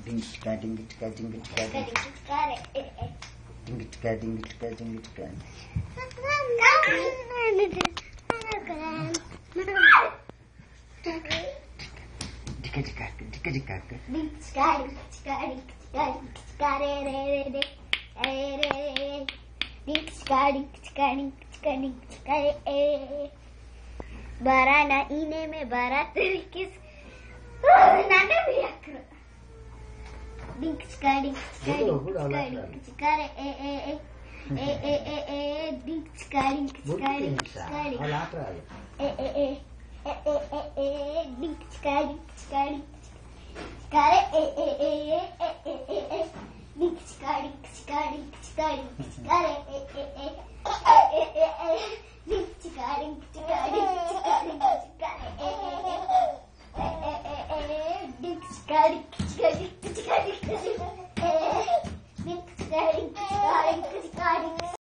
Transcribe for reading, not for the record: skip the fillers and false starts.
Ding-chicka, ding-chicka, ding-chicka, ding-chicka, ding-chicka, ding-chicka, ding-chicka. Dicka-dicka, dicka-dicka. Ding-chicka, ding-chicka, ding-chicka, ding-chicka, re-re-re-re, re-re-re-re. Ding-chicka, ding-chicka, ding-chicka, ding-chicka, re-re-re. Barana ine में बारात किस नाना भी रख ding-chicka, ding-chicka, ding-chicka, ding-chicka, re-e-e-e, ding-chicka, ding-chicka, ding-chicka, ding-chicka, ding-chicka, ding-chicka, re-e-e-e, ding-chicka, ding-chicka, ding-chicka, ding-chicka, re-e-e-e, ding-chicka, ding-chicka, ding-chicka, ding-chicka, re-e-e-e, ding-chicka, ding-chicka, ding-chicka, ding-chicka, ding-chicka, ding-chicka, ding-chicka, ding-chicka, ding-chicka, ding-chicka.